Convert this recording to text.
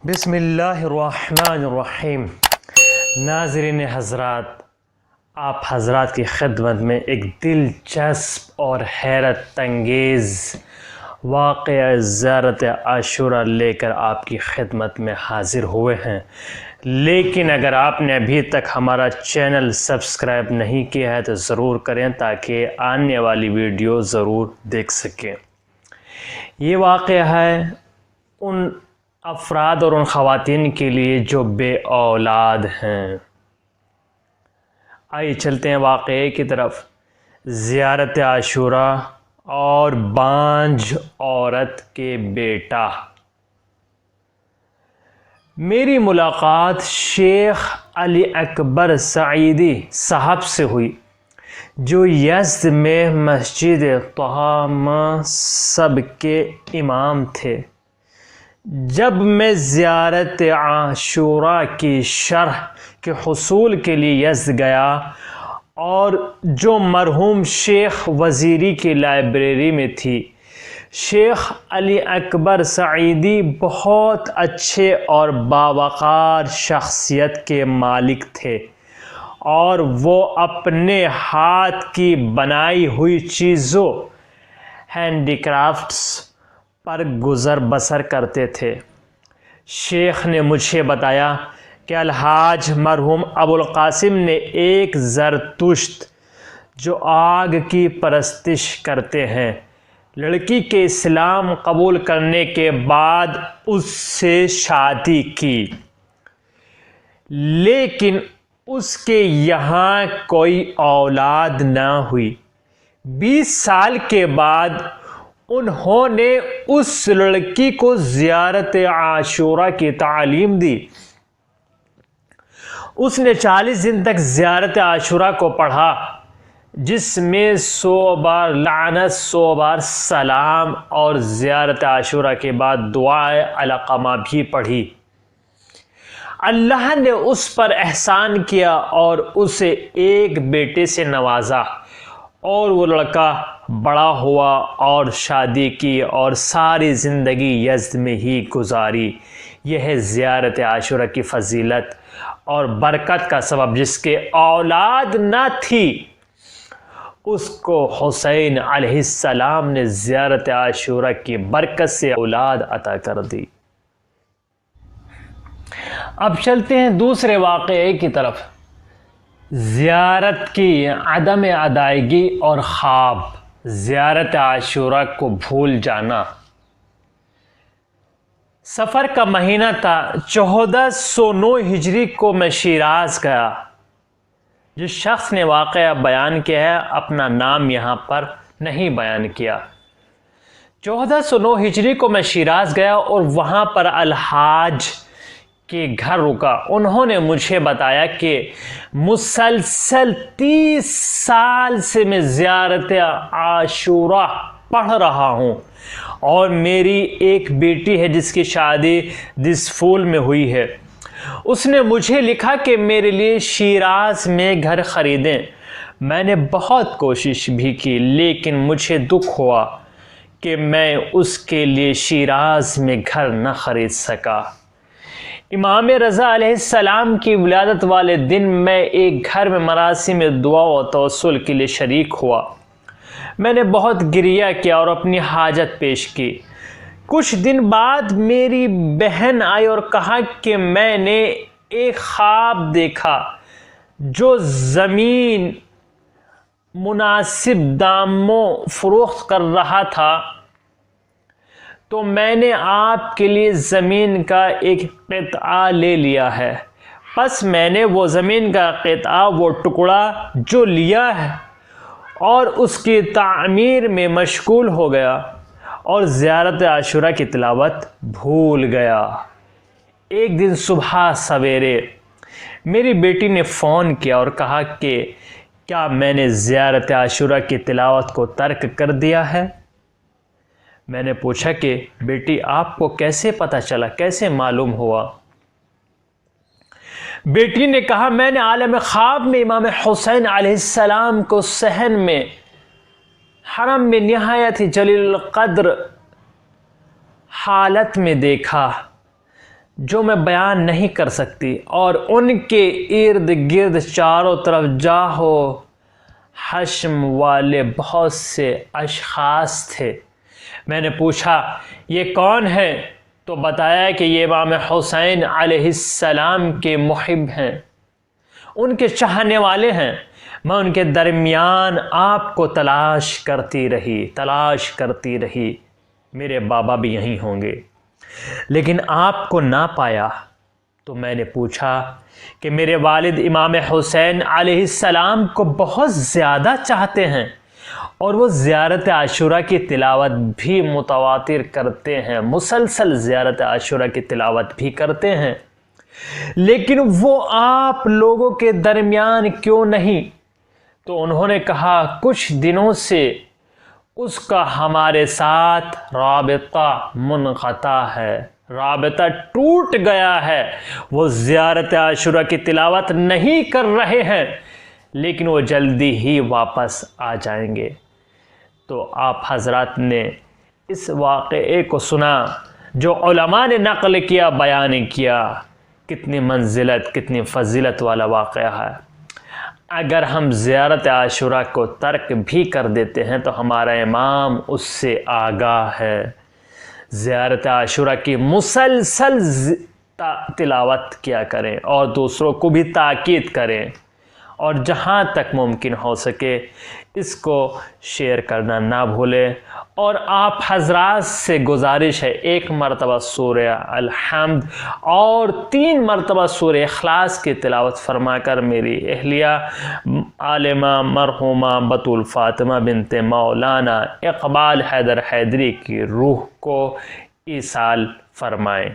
بسم اللہ الرحمن الرحیم۔ ناظرین حضرات، آپ حضرات کی خدمت میں ایک دلچسپ اور حیرت انگیز واقعہ زیارت عاشوراء لے کر آپ کی خدمت میں حاضر ہوئے ہیں، لیکن اگر آپ نے ابھی تک ہمارا چینل سبسکرائب نہیں کیا ہے تو ضرور کریں تاکہ آنے والی ویڈیو ضرور دیکھ سکیں۔ یہ واقعہ ہے ان افراد اور ان خواتین کے لیے جو بے اولاد ہیں۔ آئیے چلتے ہیں واقعے کی طرف۔ زیارت عاشوراء اور بانجھ عورت کے بیٹا۔ میری ملاقات شیخ علی اکبر سعیدی صاحب سے ہوئی، جو یزد میں مسجد طہ سب کے امام تھے۔ جب میں زیارت عاشوراء کی شرح کے حصول کے لیے یزد گیا اور جو مرحوم شیخ وزیری کی لائبریری میں تھی، شیخ علی اکبر سعیدی بہت اچھے اور باوقار شخصیت کے مالک تھے اور وہ اپنے ہاتھ کی بنائی ہوئی چیزوں ہینڈی کرافٹس پر گزر بسر کرتے تھے۔ شیخ نے مجھے بتایا کہ الحاج مرحوم ابو القاسم نے ایک زرتشت جو آگ کی پرستش کرتے ہیں، لڑکی کے اسلام قبول کرنے کے بعد اس سے شادی کی، لیکن اس کے یہاں کوئی اولاد نہ ہوئی۔ 20 سال کے بعد انہوں نے اس لڑکی کو زیارت عاشوراء کی تعلیم دی۔ اس نے 40 دن تک زیارت عاشوراء کو پڑھا، جس میں 100 بار لعنت، 100 بار سلام اور زیارت عاشوراء کے بعد دعائے علقمہ بھی پڑھی۔ اللہ نے اس پر احسان کیا اور اسے ایک بیٹے سے نوازا، اور وہ لڑکا بڑا ہوا اور شادی کی اور ساری زندگی یزد میں ہی گزاری۔ یہ ہے زیارت عاشوراء کی فضیلت اور برکت کا سبب۔ جس کے اولاد نہ تھی، اس کو حسین علیہ السلام نے زیارت عاشوراء کی برکت سے اولاد عطا کر دی۔ اب چلتے ہیں دوسرے واقعے کی طرف۔ زیارت کی عدم ادائیگی اور خواب۔ زیارت عاشوراء کو بھول جانا۔ سفر کا مہینہ تھا، 1409 ہجری کو میں شیراز گیا۔ جس شخص نے واقعہ بیان کیا ہے اپنا نام یہاں پر نہیں بیان کیا۔ 1409 ہجری کو میں شیراز گیا اور وہاں پر الحاج کے گھر رکا۔ انہوں نے مجھے بتایا کہ مسلسل 30 سال سے میں زیارت عاشوراء پڑھ رہا ہوں، اور میری ایک بیٹی ہے جس کی شادی دسفول میں ہوئی ہے۔ اس نے مجھے لکھا کہ میرے لیے شیراز میں گھر خریدیں۔ میں نے بہت کوشش بھی کی، لیکن مجھے دکھ ہوا کہ میں اس کے لیے شیراز میں گھر نہ خرید سکا۔ امام رضا علیہ السلام کی ولادت والے دن میں ایک گھر میں مراسم دعا و توسل کے لیے شریک ہوا۔ میں نے بہت گریہ کیا اور اپنی حاجت پیش کی۔ کچھ دن بعد میری بہن آئی اور کہا کہ میں نے ایک خواب دیکھا جو زمین مناسب داموں فروخت کر رہا تھا، تو میں نے آپ کے لیے زمین کا ایک قطعہ لے لیا ہے۔ پس میں نے وہ زمین کا قطعہ، وہ ٹکڑا جو لیا ہے، اور اس کی تعمیر میں مشغول ہو گیا اور زیارت عاشوراء کی تلاوت بھول گیا۔ ایک دن صبح سویرے میری بیٹی نے فون کیا اور کہا کہ کیا میں نے زیارت عاشوراء کی تلاوت کو ترک کر دیا ہے؟ میں نے پوچھا کہ بیٹی آپ کو کیسے پتہ چلا، کیسے معلوم ہوا؟ بیٹی نے کہا میں نے عالم خواب میں امام حسین علیہ السلام کو صحن میں حرم میں نہایت جلیل القدر حالت میں دیکھا، جو میں بیان نہیں کر سکتی، اور ان کے ارد گرد چاروں طرف جاہو حشم والے بہت سے اشخاص تھے۔ میں نے پوچھا یہ کون ہیں؟ تو بتایا کہ یہ امام حسین علیہ السلام کے محب ہیں، ان کے چاہنے والے ہیں۔ میں ان کے درمیان آپ کو تلاش کرتی رہی، میرے بابا بھی یہیں ہوں گے، لیکن آپ کو نہ پایا۔ تو میں نے پوچھا کہ میرے والد امام حسین علیہ السلام کو بہت زیادہ چاہتے ہیں، اور وہ زیارت عاشوراء کی تلاوت بھی متواتر کرتے ہیں، مسلسل زیارت عاشوراء کی تلاوت بھی کرتے ہیں، لیکن وہ آپ لوگوں کے درمیان کیوں نہیں؟ تو انہوں نے کہا کچھ دنوں سے اس کا ہمارے ساتھ رابطہ منقطع ہے، رابطہ ٹوٹ گیا ہے، وہ زیارت عاشوراء کی تلاوت نہیں کر رہے ہیں، لیکن وہ جلدی ہی واپس آ جائیں گے۔ تو آپ حضرات نے اس واقعے کو سنا جو علماء نے نقل کیا، بیان کیا، کتنی منزلت، کتنی فضیلت والا واقعہ ہے۔ اگر ہم زیارت عاشوراء کو ترک بھی کر دیتے ہیں تو ہمارا امام اس سے آگاہ ہے۔ زیارت عاشوراء کی مسلسل تلاوت کیا کریں اور دوسروں کو بھی تاکید کریں، اور جہاں تک ممکن ہو سکے اس کو شیئر کرنا نہ بھولیں۔ اور آپ حضرات سے گزارش ہے 1 مرتبہ سورہ الحمد اور 3 مرتبہ سورہ اخلاص کی تلاوت فرما کر میری اہلیہ عالمہ مرحومہ بطول فاطمہ بنت مولانا اقبال حیدر حیدری کی روح کو ایصال فرمائیں۔